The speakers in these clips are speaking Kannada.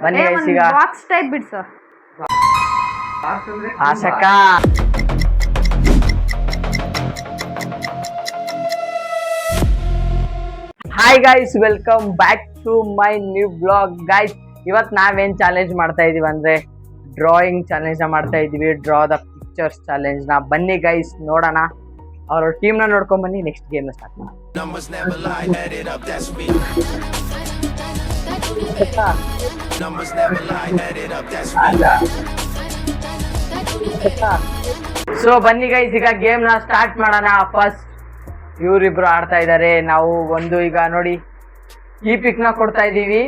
ಬನ್ನಿ ಗೈಸ್ ಈಗ ಬಾಕ್ಸ್ ಟೈಪ್ ಬಿಡ್ಸು. ಆಶಕ hi guys, welcome back to my new blog. Guys, ಇವತ್ತು ನಾವೇನ್ ಚಾಲೆಂಜ್ ಮಾಡ್ತಾ ಇದೀವಿ ಅಂದ್ರೆ ಡ್ರಾಯಿಂಗ್ ಚಾಲೆಂಜ್ ಮಾಡ್ತಾ ಇದೀವಿ. ಡ್ರಾ ದ ಪಿಕ್ಚರ್ಸ್ ಚಾಲೆಂಜ್ ನ ಬನ್ನಿ ಗೈಸ್ ನೋಡೋಣ. ಅವ್ರ ಟೀಮ್ ನ ನೋಡ್ಕೊಂಡ್ ಬನ್ನಿ, ನೆಕ್ಸ್ಟ್ ಗೇಮ್ ನ ಸ್ಟಾರ್ಟ್ ಮಾಡೋಣ. ಸೊ ಬನ್ನಿ ಗೈಸ್, ಈಗ ಗೇಮ್ ನ ಸ್ಟಾರ್ಟ್ ಮಾಡೋಣ. ಫಸ್ಟ್ ಇವ್ರಿಬ್ರು ಆಡ್ತಾ ಇದಾರೆ. ನಾವು ಒಂದು ಈಗ ನೋಡಿ ಈ ಪಿಕ್ ನ ಕೊಡ್ತಾ ಇದೀವಿ.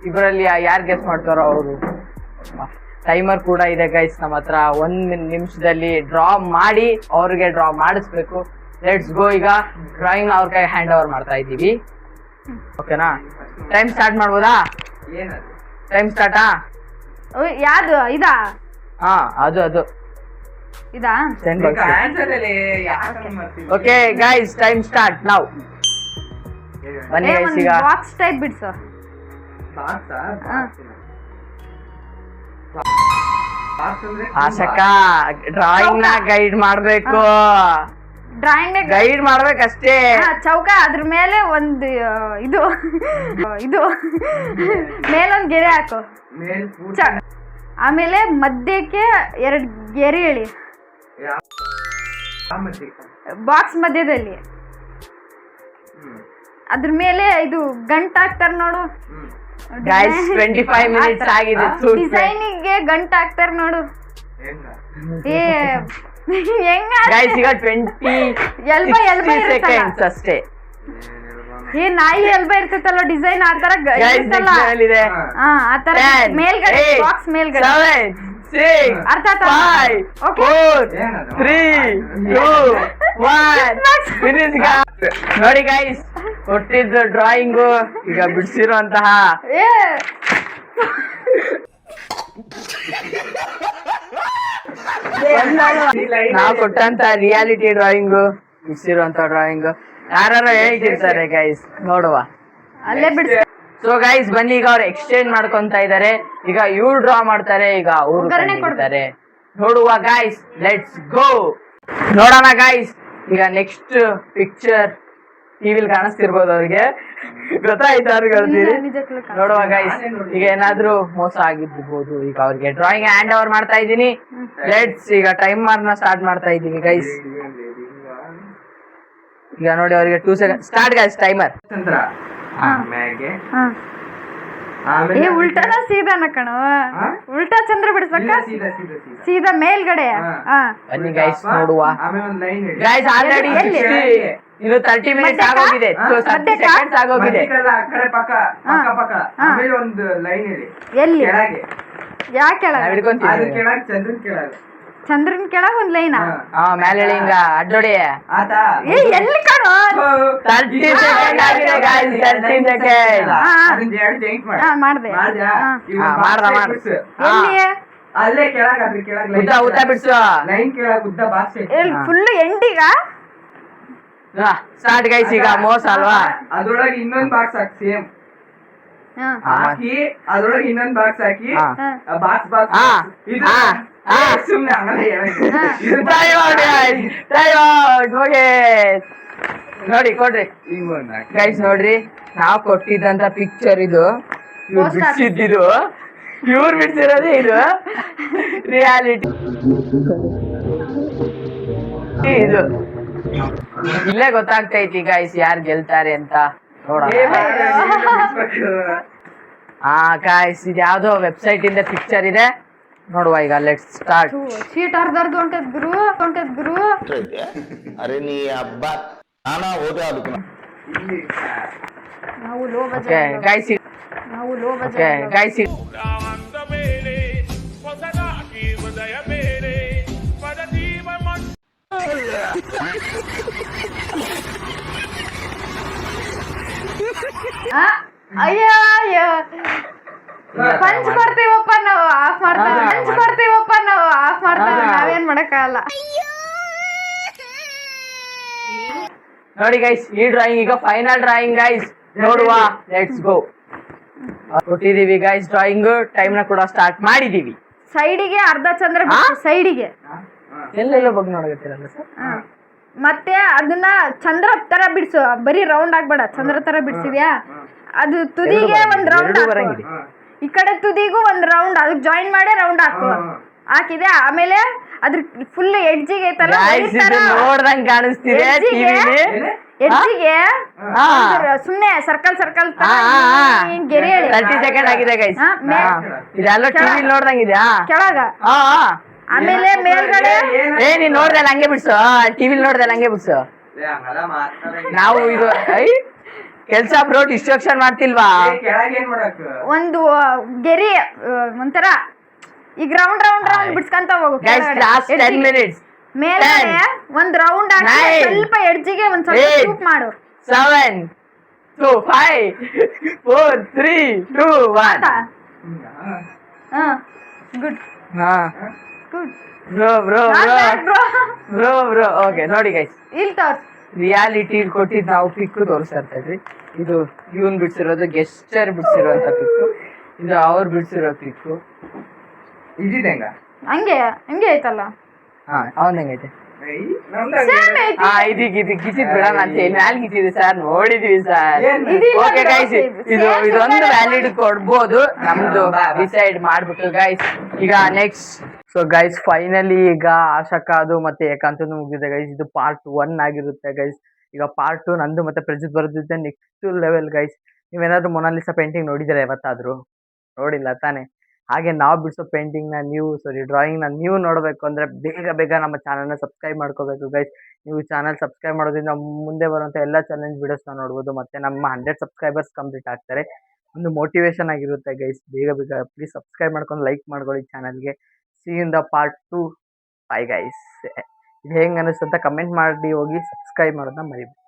ಇಬ್ರಲ್ಲಿ ಯಾರು ಗೆಸ್ ಮಾಡ್ತಾರೋ ಅವರು. ಟೈಮರ್ ಕೂಡ ಇದೆ ಗೈಸ್ ನಮ್ಮ ಹತ್ರ. 1 ನಿಮಿಷದಲ್ಲಿ ಡ್ರಾ ಮಾಡಿ ಅವ್ರಿಗೆ ಡ್ರಾ ಮಾಡಿಸ್ಬೇಕು. Let's go. ಈಗ ಡ್ರಾಯಿಂಗ್ ಅವ್ರ ಕೈ ಹ್ಯಾಂಡ್ ಓವರ್ ಮಾಡ್ತಾ ಇದ್ದೀವಿ. ಓಕೆನಾ? ಟೈಮ್ ಸ್ಟಾರ್ಟ್ ಮಾಡ್ಬೋದಾ? ಟೈಮ್ ಸ್ಟಾರ್ಟಾ? ಯಾವ್ದು ಇದಾ? ಹಾ, ಅದು ಇದಾ? Okay guys, time start now. ಬನ್ನಿ ಗೈಸ್ ಈಗ ಬಾಕ್ಸ್ ಟೈಪ್ ಬಿಡ್ಸು. ಆಶಕ ಡ್ರಾಯಿಂಗ್ ನ ಗೈಡ್ ಮಾಡ್ಬೇಕು. ಡ್ರಾಯಿಂಗ್ ಗೈಡ್ ಮಾಡ್ಬೇಕಷ್ಟೇ. ಚೌಕ, ಅದ್ರ ಮೇಲೆ ಒಂದು ಇದು ಮೇಲೊಂದು ಗೆರೆ ಹಾಕು. ಆಮೇಲೆ ಮಧ್ಯಕ್ಕೆ 2 ಗೆರೆ ಎಳಿ. ಬಾಕ್ಸ್ ಮಧ್ಯದಲ್ಲಿ ಅದ್ರ ಮೇಲೆ ಇದು ಗಂಟ್ ಹಾಕ್ತಾರ ನೋಡು. ಗೈಸ್ 25 ಮಿನಿಟ್ಸ್ ಆಗಿದೆ. ಡಿಸೈನಿಗೆ ಗಂಟ್ ಹಾಕ್ತಾರ ನೋಡು. ಏ ಹೆಂಗ ಗೈಸ್, ಈಗ 20 ಸೆಕೆಂಡ್ಸ್ ಅಷ್ಟೇ. ಏ ನಾಯಿ ಎಲ್ಬ ಇರ್ತೈತಲ್ಲ ಡಿಸೈನ್, ಆ ತರ ಆತರ ಮೇಲ್ಗಡೆ ಬಾಕ್ಸ್ ಮೇಲ್ಗಡೆ. 7 6 5 4 3 2 1 ಫಿನಿಶ್. ನೋಡಿ ಗೈಸ್, ಕೊಟ್ಟಿದ್ದು ಡ್ರಾಯಿಂಗು ಈಗ ಬಿಡಿಸಿರುವಂತಹ ನಾವು ಕೊಟ್ಟಂತ ರಿಯಾಲಿಟಿ ಡ್ರಾಯಿಂಗು, ಬಿಡಿಸಿರುವಂತ ಡ್ರಾಯಿಂಗ್ ಯಾರು ಹೇಳ್ತಿರ್ತಾರೆ ಗೈಸ್, ನೋಡುವ ಅಲ್ಲೇ ಬಿಡಿಸ. ಸೊ ಗೈಸ್ ಬನ್ನಿ, ಈಗ ಅವ್ರು ಎಕ್ಸ್ಚೇಂಜ್ ಮಾಡ್ಕೊಂತ ಇದಾರೆ. ಈಗ ಇವ್ರು ಡ್ರಾ ಮಾಡ್ತಾರೆ, ಈಗ ಅವ್ರು ಕೊಡ್ತಾರೆ. ನೋಡುವ ಗೈಸ್, ಲೆಟ್ಸ್ ಗೋ. ನೋಡೋಣ ಗೈಸ್. ಈಗ ನೆಕ್ಸ್ಟ್ ಪಿಕ್ಚರ್ ಟಿವಿಲ್ ಕಾಣಿಸ್ತಿರ್ಬೋದು ಅವ್ರಿಗೆ, ಗೊತ್ತಾಯ್ತು ಅವ್ರಿಗೆ. ನೋಡುವ ಗೈಸ್, ಈಗ ಏನಾದ್ರು ಮೋಸ ಆಗಿರ್ಬೋದು. ಈಗ ಅವ್ರಿಗೆ ಡ್ರಾಯಿಂಗ್ ಹ್ಯಾಂಡ್ ಓವರ್ ಮಾಡ್ತಾ ಇದ್ದೀನಿ. ಲೆಟ್ಸ್ ಈಗ ಟೈಮರ್ ನ ಸ್ಟಾರ್ಟ್ ಮಾಡ್ತಾ ಇದ್ದೀವಿ ಗೈಸ್. ಈಗ ನೋಡಿ ಅವ್ರಿಗೆ 2 ಸೆಕೆಂಡ್ ಸ್ಟಾರ್ಟ್ ಗೈಸ್. ಟೈಮರ್. ಉಲ್ಟಾನ ಸೀದಾನ ಕಣೋ? ಉಲ್ಟಾ ಚಂದ್ರ ಬಿಡಿಸ್ಬೇಕ? ಸೀದಾ ಮೇಲ್ಗಡೆ. ಬನ್ನಿ ಗೈಸ್ ನೋಡುವ. ಗೈಸ್ ಆಲ್ರೆಡಿ ಇದು 30 ಮಿನಿಟ್ಸ್ ಆಗೋಗಿದೆ. 30 ಸೆಕೆಂಡ್ಸ್ ಆಗೋಗಿದೆ. ಎಲ್ಲಿ? ಯಾಕೆ ಚಂದ್ರನ್ ಕೆಳಗ ಒಂದ್ ಲೈನ್ ಮೇಲೆ ಹಿಂಗ ಅಡ್ಡೋಡಿ. ಎಲ್ಲಿ ಕಾಣೋ? 30 ಸೆಕೆಂಡ್ ಆಗಿದೆ ಗೈಸ್. 30 ಸೆಕೆಂಡ್ ಮಾಡ್ದೆ. ಅಲ್ಲೇ ಉದ್ದ ಬಿಡ್ಸು. ಫುಲ್ ಎಂಡಿಗ ಸ್ಟಾರ್ಟ್ ಗೈಸ್. ಈಗ ಮೋಸ ಅಲ್ವಾ? ಅದ್ರೊಳಗೆ ಇನ್ನೊಂದ್ ಬಾಕ್ಸ್ ಹಾಕಿ, ಸೇಮ್ ಹಾಕಿ ಅದ್ರೊಳಗೆ ಇನ್ನೊಂದ್ ಬಾಕ್ಸ್ ಹಾಕಿ, ನೋಡಿ ಕೊಡ್ರಿ ಗೈಸ್. ನೋಡ್ರಿ, ನಾವ್ ಕೊಟ್ಟಿದ್ದಂತ ಪಿಕ್ಚರ್ ಇದು. ಇವ್ರು ಬಿಡ್ಸಿದ್ದು, ಇವ್ರು ಬಿಡ್ಸಿರೋದು ಇದು ರಿಯಾಲಿಟಿ. ಇದು ಇಲ್ಲೇ ಗೊತ್ತಾಗ್ತೈತಿ ಗೈಸ್ ಯಾರು ಗೆಲ್ತಾರೆ ಅಂತ. ನೋಡೋಣ. ಗೈಸ್, ಇದು ಯಾವ್ದೋ ವೆಬ್ಸೈಟ್ ಇಂದ ಪಿಕ್ಚರ್ ಇದೆ, ನೋಡುವ ಈಗ. Let's start. ಸೀಟ್ ಅರ್ಧರ್ದು ಹೊಂಟದ್ ಗುರು. ಅರೆ ನೀ ಹಬ್ಬ ನಾನಾ ಓದೇ ಅದಕ್ಕೆ ನಾವು low budget. Okay guys, okay guys, ಅಯ್ಯ ಪಂಚ್ ಕೊಡ್ತೀವಪ್ಪ ನಾವು, ಆಫ್ ಮಾಡ್ತೇವೆ. ಪಂಚ್ ಕೊಡ್ತೀವಪ್ಪ ನಾವು, ಆಫ್ ಮಾಡ್ತೇವೆ. ನಾವೇನ್ ಮಾಡಕ್ಕಾಗಲ್ಲ. ನೋಡಿ ಗೈಸ್, ಈ ಡ್ರಾಯಿಂಗ್ ಈಗ ಫೈನಲ್ ಡ್ರಾಯಿಂಗ್ ಗೈಸ್. ನೋಡುವ, ಲೆಟ್ಸ್ ಗೋ. ಕೊಟ್ಟಿದೀವಿ ಗೈಸ್ ಡ್ರಾಯಿಂಗ್, ಟೈಮ್ ನ ಕೂಡ ಸ್ಟಾರ್ಟ್ ಮಾಡಿದೀವಿ. ಸೈಡಿಗೆ ಅರ್ಧ ಚಂದ್ರ ಬಿಡ್ಸು, ಸೈಡಿಗೆ. ಎಲ್ಲೆಲ್ಲೋ ಬಗ್ಗೆ ನೋಡಕತ್ತೀರಲ್ಲ ಸರ್. ಮತ್ತೆ ಅದನ್ನ ಚಂದ್ರ ತರ ಬಿಡ್ಸು, ಬರೀ ರೌಂಡ್ ಆಗ್ಬೇಡ, ಚಂದ್ರ ತರ ಬಿಡ್ಸಿದ್ಯಾ. ಅದು ತುದಿಗೆ ಒಂದ್ ರೌಂಡ್ ಬರಂಗಿದೆ. ಈ ಕಡೆ ತುದಿಗೂ ಒಂದ್ ರೌಂಡ್, ಅದಕ್ಕೆ ಜಾಯಿನ್ ಮಾಡಿ ರೌಂಡ್ ಹಾಕು. ಹಾಕಿದೆ. ಆಮೇಲೆ ಅದ್ರ ಫುಲ್ ಎಡ್ಜಿಗೆ ಐತಲ್ಲ, ನೋಡ್ದಂಗ್ ಕಾಣಿಸ್ತಿದೆ ಎಡ್ಜಿಗೆ ಸುಮ್ನೆ ಸರ್ಕಲ್ ಸರ್ಕಲ್ ಗೆರೆ 30 ಸೆಕೆಂಡ್ ಆಗಿದೆ ಗೈಸ್. ಇದೆಲ್ಲ ಟಿವಿ ನೋಡ್ದಂಗಿದ್ಯಾ ಕೆಳಗ. ಆಮೇಲೆ ಮೇಲ್ಗಡೆ ನೀನ್ ನೋಡ್ದಲ್ಲ ಹಂಗೆ ಬಿಡ್ಸು, ಟಿವಿ ನೋಡ್ದಲ್ಲ ಹಂಗೆ ಬಿಡ್ಸು. ನಾವು ಇದು ಕೆಲ್ಸ ಬ್ರೋ ಡಿಸ್ಟ್ರಕ್ಷನ್ ಮಾಡ್ತಿಲ್ವಾ? ಒಂದು ಗೆರೆ ಒಂಥರ ಈಗ ರೌಂಡ್ ರೌಂಡ್ ರೌಂಡ್ ಬಿಡ್ಸ್ಕೊಂತ ಹೋಗು. Last 10 minutes. ಮೇಲ್ಗಡೆ ಒಂದ್ ರೌಂಡ್ ಹಾಕಿ ಸ್ವಲ್ಪ ಎಡ್ಜಿಗೆ ಒಂದ್ ಸ್ವಲ್ಪ ಚೂಪ್ ಮಾಡು. 7 2 5 4 3 2 1. Good good bro bro bro bro bro. Okay ನೋಡಿ ಗೈಸ್, ಇಲ್ಲಿ ತೋರ್ಸ್. ರಿಯಾಲಿಟಿ ಕೊಟ್ಟಿದ್ ನಾವು ಪಿಕ್ ತೋರಿಸ್ತಾ ಇದ್ರಿ. ಇದು ಇವನ್ ಬಿಡ್ಸಿರೋದು, ಗೆಸ್ಟರ್ ಬಿಡ್ಸಿರೋಂತ ಪಿಕ್ಕು. ಇದು ಅವ್ರು ಬಿಡ್ಸಿರೋ ಪಿಕ್ಕು. ಇದಿದೆ ಹಂಗೆ ಹಂಗೆ ಐತಲ್ಲ. ಅವನ್ ಹೆಂಗೈತೆ? ಇದಕ್ಕೆ ಗಿಚಿದ್ ಬಿಡೋಣ ಅಂತ ಹೇಳಿ ಮ್ಯಾಲ್ ಗಿಚಿದೆ ಸರ್, ನೋಡಿದೀವಿ ಸರ್. ಓಕೆ ಗೈಸ್, ಇದೊಂದು ವ್ಯಾಲಿಡ್ ಕೊಡ್ಬೋದು, ನಮ್ದು ಡಿಸೈಡ್ ಮಾಡ್ಬಿಟ್ಟು ಗೈಸ್. ಈಗ ನೆಕ್ಸ್ಟ್ ಸೊ ಗೈಸ್ ಫೈನಲಿ ಈಗ ಆಶಕ ಅದು ಮತ್ತೆ ಏಕಾಂತನು ಮುಗಿದಿದೆ ಗೈಸ್. ಇದು ಪಾರ್ಟ್ 1 ಆಗಿರುತ್ತೆ ಗೈಸ್. ಈಗ ಪಾರ್ಟ್ 2 ನಂದು ಮತ್ತೆ ಪ್ರಜಿತ್ ಬರೆದಿದ್ದೆ ನೆಕ್ಸ್ಟ್ ಲೆವೆಲ್ ಗೈಸ್. ನೀವೇನಾದ್ರು ಮೊನಾಲಿಸಾ ಪೇಂಟಿಂಗ್ ನೋಡಿದ್ರೆ ಯಾವತ್ತಾದ್ರು? ನೋಡಿಲ್ಲ ತಾನೆ? ಹಾಗೆ ನಾವು ಬಿಡಿಸೋ ಪೇಂಟಿಂಗ್ನ ನೀವು ಡ್ರಾಯಿಂಗ್ನ ನೀವು ನೋಡಬೇಕು ಅಂದರೆ ಬೇಗ ಬೇಗ ನಮ್ಮ ಚಾನಲ್ನ ಸಬ್ಸ್ಕ್ರೈಬ್ ಮಾಡ್ಕೋಬೇಕು ಗೈಸ್. ನೀವು ಚಾನಲ್ ಸಬ್ಸ್ಕ್ರೈಬ್ ಮಾಡೋದ್ರಿಂದ ಮುಂದೆ ಬರುವಂಥ ಎಲ್ಲ ಚಾಲೆಂಜ್ ವೀಡಿಯೋಸ್ನ ನೋಡ್ಬೋದು. ಮತ್ತು ನಮ್ಮ 100 ಸಬ್ಸ್ಕ್ರೈಬರ್ಸ್ ಕಂಪ್ಲೀಟ್ ಆಗ್ತಾರೆ, ಒಂದು ಮೋಟಿವೇಶನ್ ಆಗಿರುತ್ತೆ ಗೈಸ್. ಬೇಗ ಬೇಗ ಪ್ಲೀಸ್ ಸಬ್ಸ್ಕ್ರೈಬ್ ಮಾಡ್ಕೊಂಡು ಲೈಕ್ ಮಾಡ್ಕೊಳ್ಳಿ ಚಾನಲ್ಗೆ. See in the part 2. Bye guys. ಇದು ಹೆಂಗೆ ಅನ್ನಿಸ್ತು ಅಂತ ಕಮೆಂಟ್ ಮಾಡಿ ಹೋಗಿ, ಸಬ್ಸ್ಕ್ರೈಬ್ ಮಾಡೋದನ್ನ ಮರಿಬೇಡಿ.